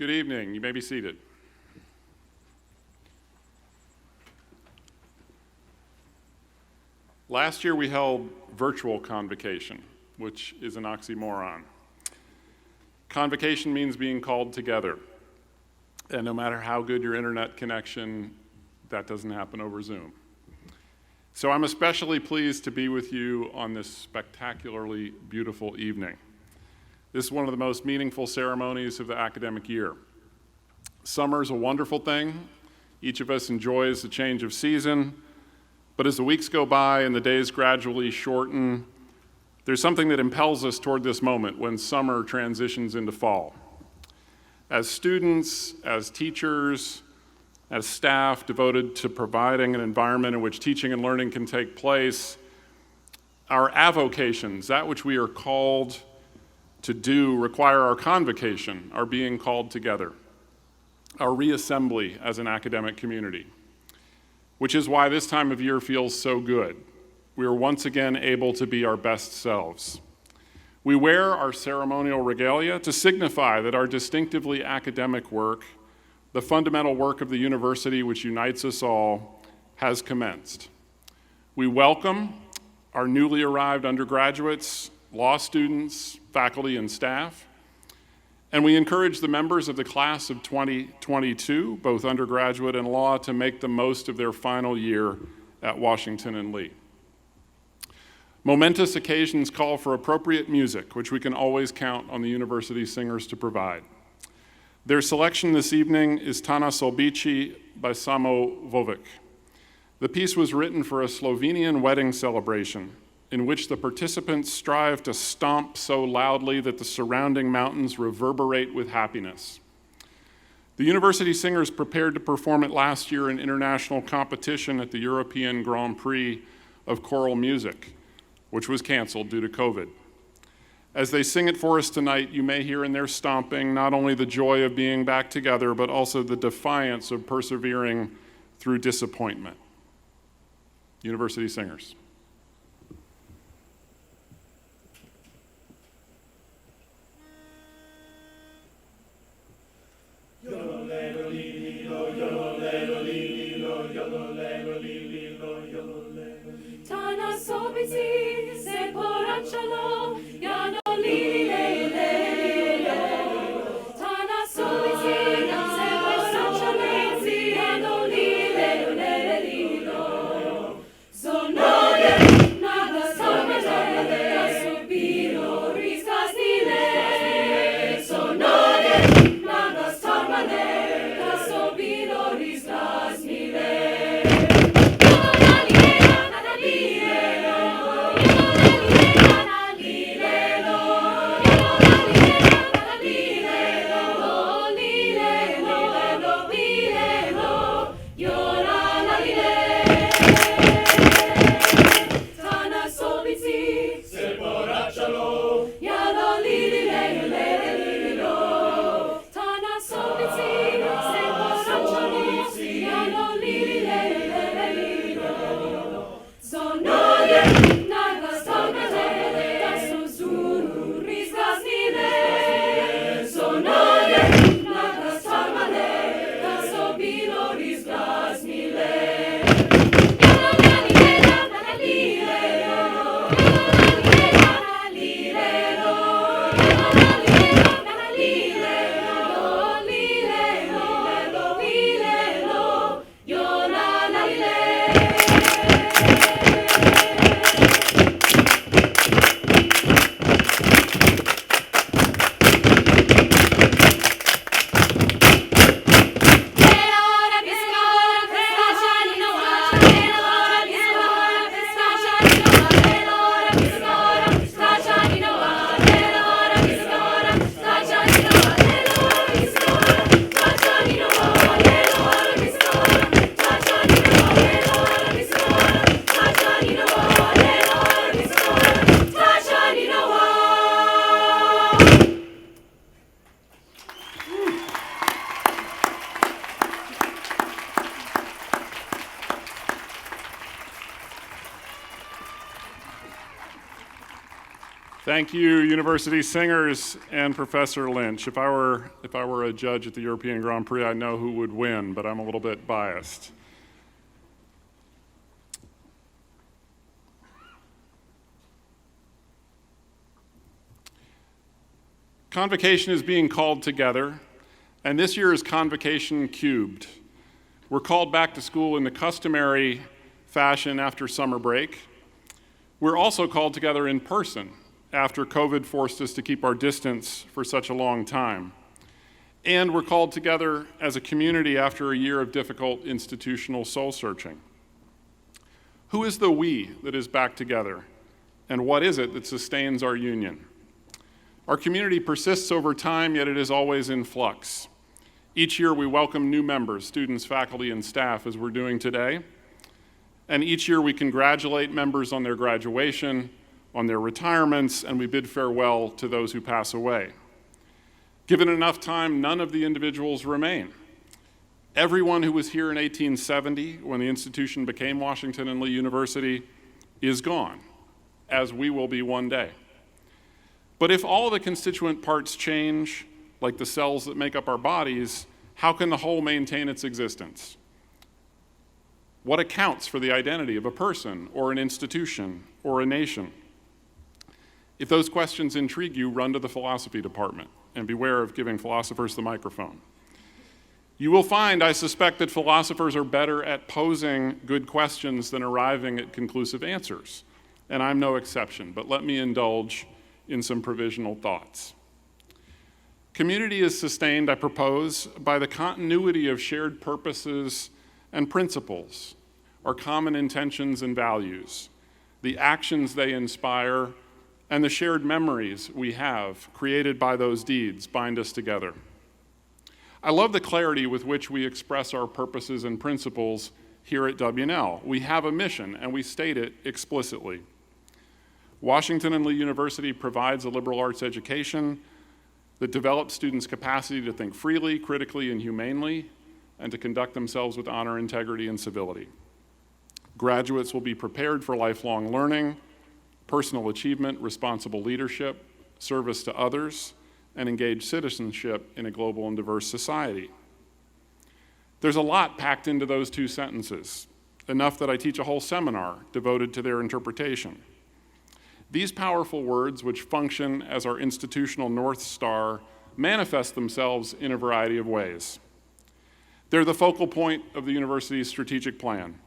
Good evening. You may be seated. Last year we held virtual convocation, which is an oxymoron. Convocation means being called together. And no matter how good your internet connection, that doesn't happen over Zoom. So I'm especially pleased to be with you on this spectacularly beautiful evening. This is one of the most meaningful ceremonies of the academic year. Summer is a wonderful thing. Each of us enjoys the change of season, but as the weeks go by and the days gradually shorten, there's something that impels us toward this moment when summer transitions into fall. As students, as teachers, as staff devoted to providing an environment in which teaching and learning can take place, our avocations, that which we are called to do, require our convocation, our being called together, our reassembly as an academic community, which is why this time of year feels so good. We are once again able to be our best selves. We wear our ceremonial regalia to signify that our distinctively academic work the fundamental work of the university which unites us all has commenced. We welcome our newly arrived undergraduates, law students, faculty, and staff, and we encourage the members of the class of 2022, both undergraduate and law, to make the most of their final year at Washington and Lee. Momentous occasions call for appropriate music, which we can always count on the university singers to provide. Their selection this evening is Tana Solbici by Samo Vovic. The piece was written for a Slovenian wedding celebration in which the participants strive to stomp so loudly that the surrounding mountains reverberate with happiness. The university singers prepared to perform it last year in international competition at the European Grand Prix of Choral Music, which was canceled due to COVID. As they sing it for us tonight, you may hear in their stomping not only the joy of being back together, but also the defiance of persevering through disappointment. University singers. Tana Solbici, se poraccialo, yano li le le. Tana Solbici, se poraccialo, yano li le le. Sonore, naga sormele, subiro riscasile. Sonore, naga sormele, subiro riscasile. Thank you, university singers and Professor Lynch. If I were a judge at the European Grand Prix, I know who would win, but I'm a little bit biased. Convocation is being called together, and this year is Convocation Cubed. We're called back to school in the customary fashion after summer break. We're also called together in person after COVID forced us to keep our distance for such a long time. And we're called together as a community after a year of difficult institutional soul searching. Who is the we that is back together? And what is it that sustains our union? Our community persists over time, yet it is always in flux. Each year we welcome new members, students, faculty, and staff, as we're doing today. And each year we congratulate members on their graduation, on their retirements, and we bid farewell to those who pass away. Given enough time, none of the individuals remain. Everyone who was here in 1870, when the institution became Washington and Lee University, is gone, as we will be one day. But if all the constituent parts change, like the cells that make up our bodies, How can the whole maintain its existence? What accounts for the identity of a person or an institution or a nation? If those questions intrigue you, run to the philosophy department and beware of giving philosophers the microphone. You will find, I suspect, that philosophers are better at posing good questions than arriving at conclusive answers, and I'm no exception, but let me indulge in some provisional thoughts. Community is sustained, I propose, by the continuity of shared purposes and principles, our common intentions and values, the actions they inspire, and the shared memories we have created by those deeds bind us together. I love the clarity with which we express our purposes and principles here at W&L. We have a mission, and we state it explicitly. Washington and Lee University provides a liberal arts education that develops students' capacity to think freely, critically, and humanely, and to conduct themselves with honor, integrity, and civility. Graduates will be prepared for lifelong learning, personal achievement, responsible leadership, service to others, and engaged citizenship in a global and diverse society. There's a lot packed into those two sentences, enough that I teach a whole seminar devoted to their interpretation. These powerful words, which function as our institutional North Star, manifest themselves in a variety of ways. They're the focal point of the university's strategic plan.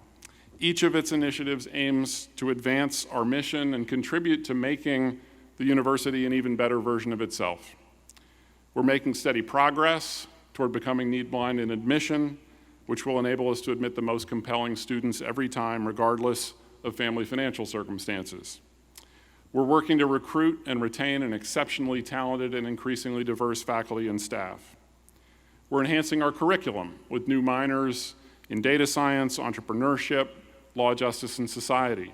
Each of its initiatives aims to advance our mission and contribute to making the university an even better version of itself. We're making steady progress toward becoming need-blind in admission, which will enable us to admit the most compelling students every time, regardless of family financial circumstances. We're working to recruit and retain an exceptionally talented and increasingly diverse faculty and staff. We're enhancing our curriculum with new minors in data science, entrepreneurship, law, justice, and society,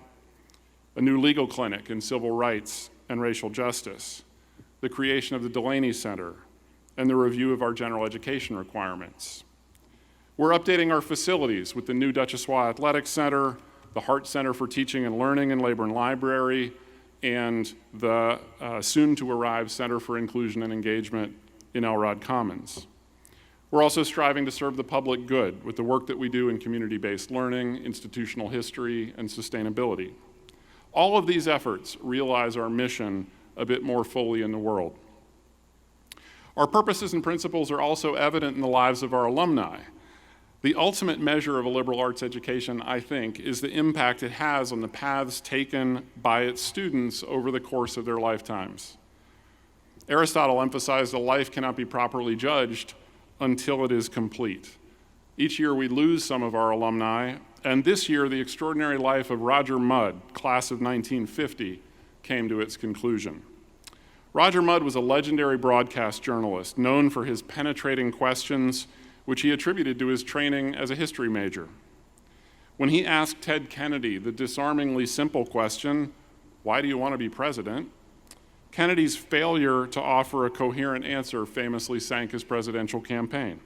a new legal clinic in civil rights and racial justice, the creation of the Delaney Center, and the review of our general education requirements. We're updating our facilities with the new Duchossois Athletic Center, the Hart Center for Teaching and Learning in Labor and Library, and the soon-to-arrive Center for Inclusion and Engagement in Elrod Commons. We're also striving to serve the public good with the work that we do in community-based learning, institutional history, and sustainability. All of these efforts realize our mission a bit more fully in the world. Our purposes and principles are also evident in the lives of our alumni. The ultimate measure of a liberal arts education, I think, is the impact it has on the paths taken by its students over the course of their lifetimes. Aristotle emphasized a life cannot be properly judged until it is complete. Each year we lose some of our alumni, and this year the extraordinary life of Roger Mudd, class of 1950, came to its conclusion. Roger Mudd was a legendary broadcast journalist known for his penetrating questions, which he attributed to his training as a history major. When he asked Ted Kennedy the disarmingly simple question, "Why do you want to be president?" Kennedy's failure to offer a coherent answer famously sank his presidential campaign.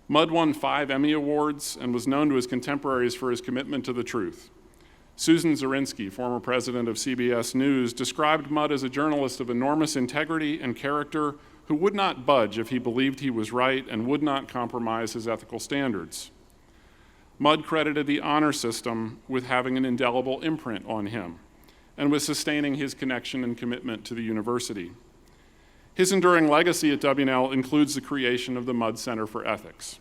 Mudd won 5 Emmy Awards and was known to his contemporaries for his commitment to the truth. Susan Zirinsky, former president of CBS News, described Mudd as a journalist of enormous integrity and character who would not budge if he believed he was right and would not compromise his ethical standards. Mudd credited the honor system with having an indelible imprint on him and with sustaining his connection and commitment to the university. His enduring legacy at W&L includes the creation of the Mudd Center for Ethics.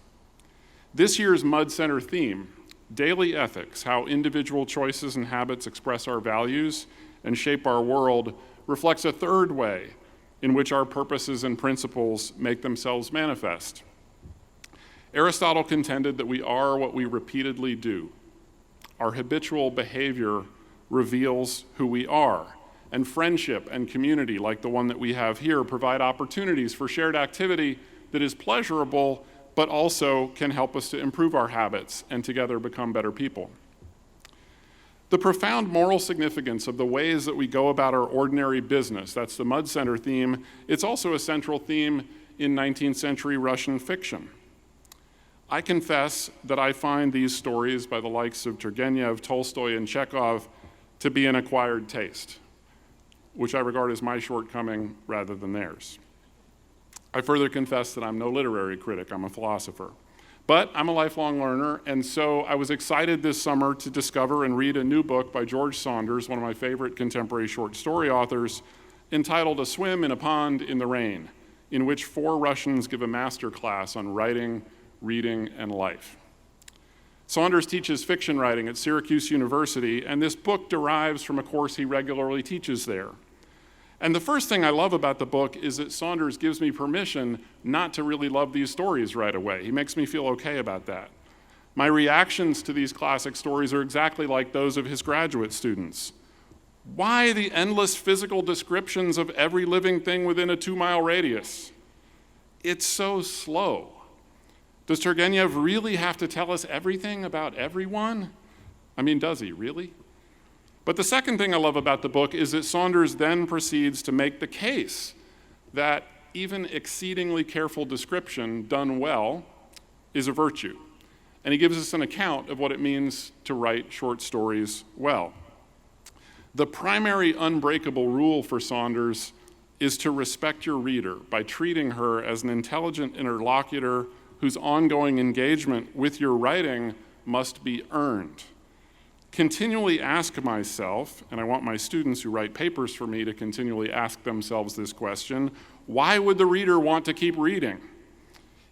This year's Mudd Center theme, Daily Ethics, How Individual Choices and Habits Express Our Values and Shape Our World, reflects a third way in which our purposes and principles make themselves manifest. Aristotle contended that we are what we repeatedly do. Our habitual behavior reveals who we are, and friendship and community, like the one that we have here, provide opportunities for shared activity that is pleasurable, but also can help us to improve our habits and together become better people. The profound moral significance of the ways that we go about our ordinary business, that's the Mudd Center theme. It's also a central theme in 19th century Russian fiction. I confess that I find these stories by the likes of Turgenev, Tolstoy, and Chekhov to be an acquired taste, which I regard as my shortcoming rather than theirs. I further confess that I'm no literary critic, I'm a philosopher. But I'm a lifelong learner, and so I was excited this summer to discover and read a new book by George Saunders, one of my favorite contemporary short story authors, entitled A Swim in a Pond in the Rain, in which 4 Russians give a master class on writing, reading, and life. Saunders teaches fiction writing at Syracuse University, and this book derives from a course he regularly teaches there. And the first thing I love about the book is that Saunders gives me permission not to really love these stories right away. He makes me feel okay about that. My reactions to these classic stories are exactly like those of his graduate students. Why the endless physical descriptions of every living thing within a 2-mile radius? It's so slow. Does Turgenev really have to tell us everything about everyone? I mean, does he really? But the second thing I love about the book is that Saunders then proceeds to make the case that even exceedingly careful description done well is a virtue. And he gives us an account of what it means to write short stories well. The primary unbreakable rule for Saunders is to respect your reader by treating her as an intelligent interlocutor whose ongoing engagement with your writing must be earned. Continually ask myself, and I want my students who write papers for me to continually ask themselves this question, why would the reader want to keep reading?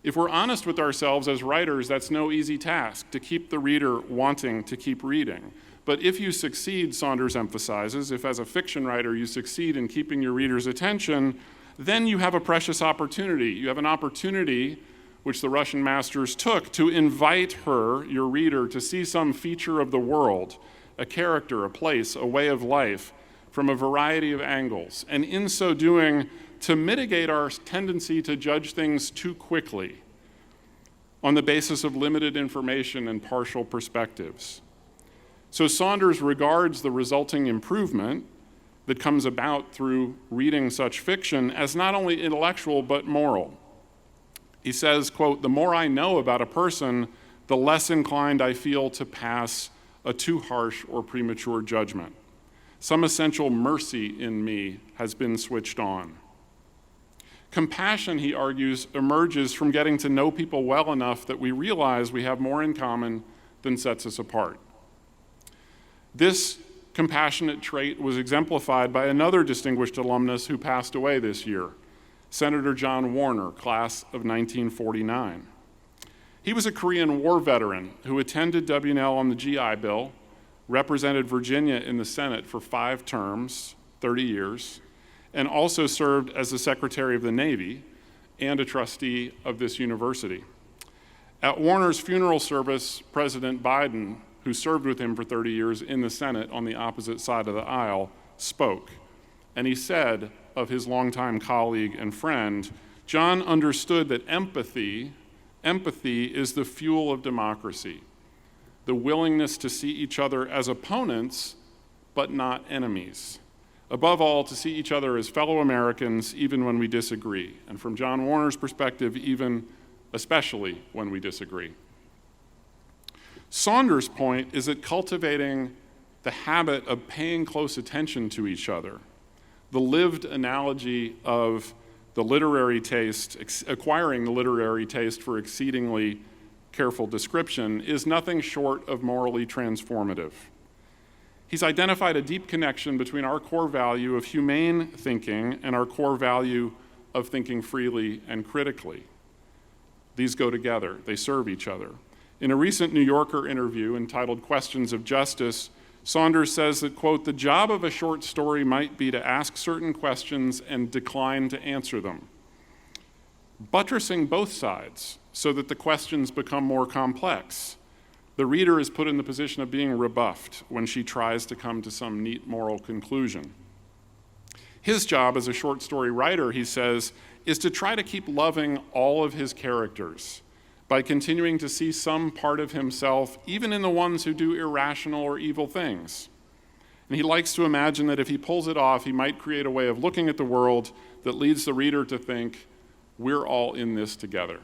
If we're honest with ourselves as writers, that's no easy task, to keep the reader wanting to keep reading. But if you succeed, Saunders emphasizes, if as a fiction writer you succeed in keeping your reader's attention, then you have a precious opportunity. You have an opportunity which the Russian masters took to invite her, your reader, to see some feature of the world, a character, a place, a way of life, from a variety of angles, and in so doing, to mitigate our tendency to judge things too quickly on the basis of limited information and partial perspectives. So Saunders regards the resulting improvement that comes about through reading such fiction as not only intellectual but moral. He says, quote, "The more I know about a person, the less inclined I feel to pass a too harsh or premature judgment. Some essential mercy in me has been switched on." Compassion, he argues, emerges from getting to know people well enough that we realize we have more in common than sets us apart. This compassionate trait was exemplified by another distinguished alumnus who passed away this year, Senator John Warner, class of 1949. He was a Korean War veteran who attended W&L on the GI Bill, represented Virginia in the Senate for 5 terms, 30 years, and also served as the Secretary of the Navy and a trustee of this university. At Warner's funeral service, President Biden, who served with him for 30 years in the Senate on the opposite side of the aisle, spoke. And he said of his longtime colleague and friend, John understood that empathy is the fuel of democracy, the willingness to see each other as opponents, but not enemies. Above all, to see each other as fellow Americans, even when we disagree. And from John Warner's perspective, especially when we disagree. Saunders' point is that cultivating the habit of paying close attention to each other, the lived analogy of the literary taste, acquiring the literary taste for exceedingly careful description, is nothing short of morally transformative. He's identified a deep connection between our core value of humane thinking and our core value of thinking freely and critically. These go together, they serve each other. In a recent New Yorker interview entitled Questions of Justice, Saunders says that, quote, "The job of a short story might be to ask certain questions and decline to answer them, buttressing both sides so that the questions become more complex. The reader is put in the position of being rebuffed when she tries to come to some neat moral conclusion. His job as a short story writer, he says, is to try to keep loving all of his characters by continuing to see some part of himself, even in the ones who do irrational or evil things. And he likes to imagine that if he pulls it off, he might create a way of looking at the world that leads the reader to think, we're all in this together."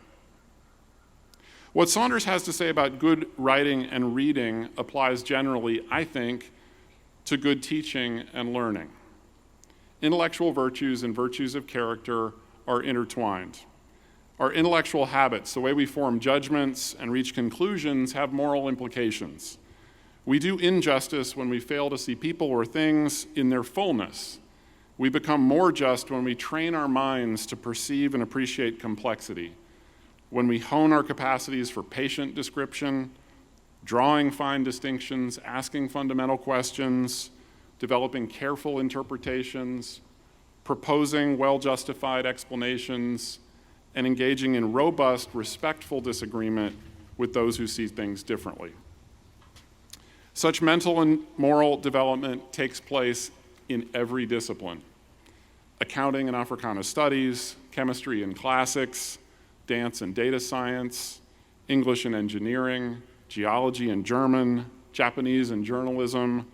What Saunders has to say about good writing and reading applies generally, I think, to good teaching and learning. Intellectual virtues and virtues of character are intertwined. Our intellectual habits, the way we form judgments and reach conclusions, have moral implications. We do injustice when we fail to see people or things in their fullness. We become more just when we train our minds to perceive and appreciate complexity, when we hone our capacities for patient description, drawing fine distinctions, asking fundamental questions, developing careful interpretations, proposing well-justified explanations, and engaging in robust, respectful disagreement with those who see things differently. Such mental and moral development takes place in every discipline: accounting and Africana studies, chemistry and classics, dance and data science, English and engineering, geology and German, Japanese and journalism,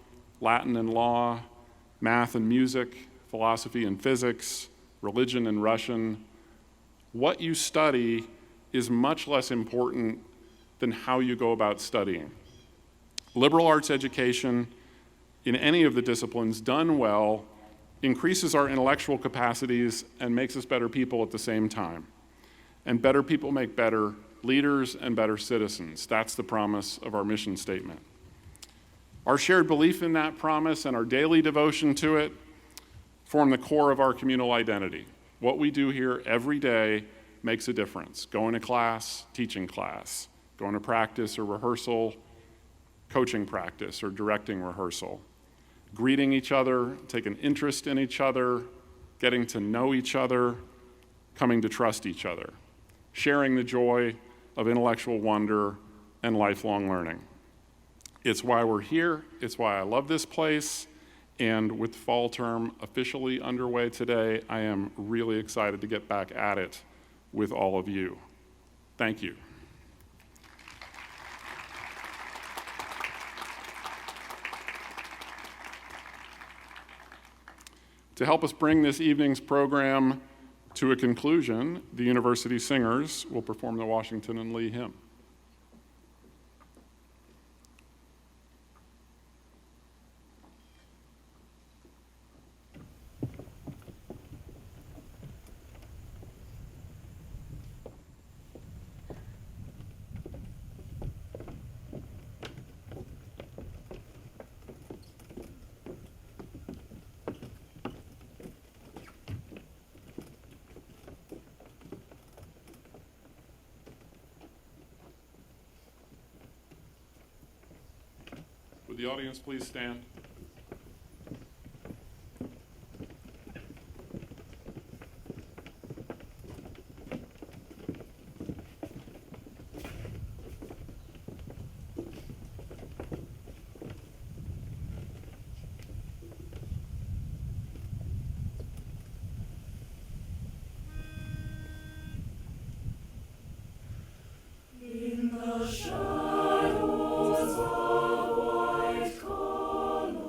Latin and law, math and music, philosophy and physics, religion and Russian. What you study is much less important than how you go about studying. Liberal arts education in any of the disciplines done well increases our intellectual capacities and makes us better people at the same time. And better people make better leaders and better citizens. That's the promise of our mission statement. Our shared belief in that promise and our daily devotion to it form the core of our communal identity. What we do here every day makes a difference. Going to class, teaching class, going to practice or rehearsal, coaching practice or directing rehearsal, greeting each other, taking interest in each other, getting to know each other, coming to trust each other, sharing the joy of intellectual wonder and lifelong learning. It's why we're here, it's why I love this place, and with fall term officially underway today, I am really excited to get back at it with all of you. Thank you. To help us bring this evening's program to a conclusion, the University Singers will perform the Washington and Lee hymn. Would the audience please stand? In the shadows of white columns,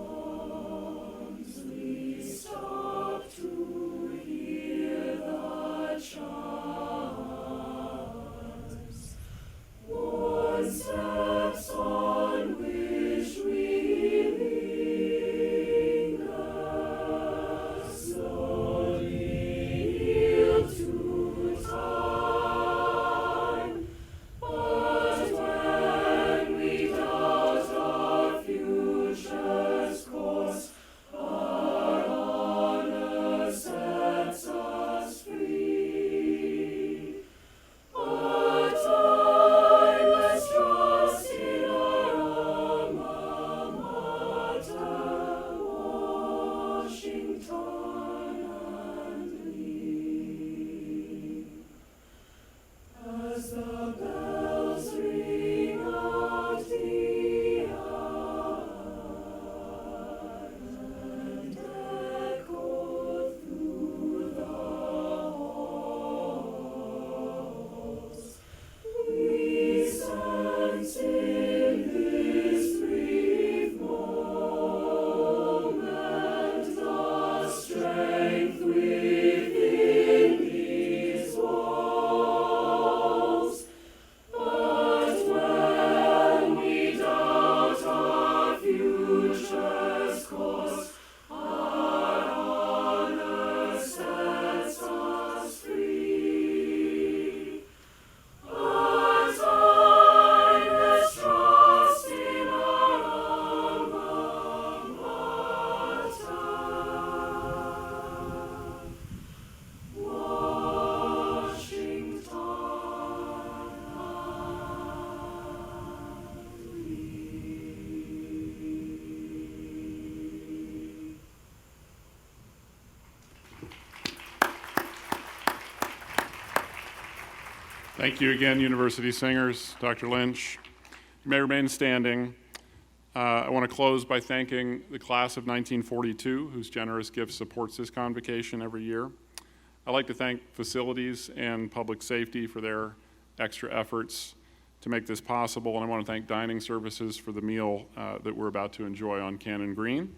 Thank you again, University Singers, Dr. Lynch. You may remain standing. I want to close by thanking the class of 1942, whose generous gift supports this convocation every year. I'd like to thank facilities and public safety for their extra efforts to make this possible, and I want to thank dining services for the meal that we're about to enjoy on Cannon Green.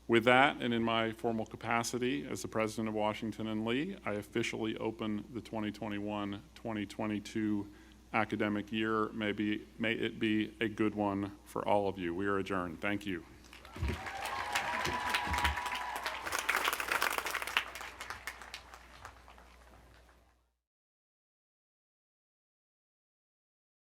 With that, and in my formal capacity as the president of Washington and Lee, I officially open the 2021-2022 academic year. May it be a good one for all of you. We are adjourned. Thank you.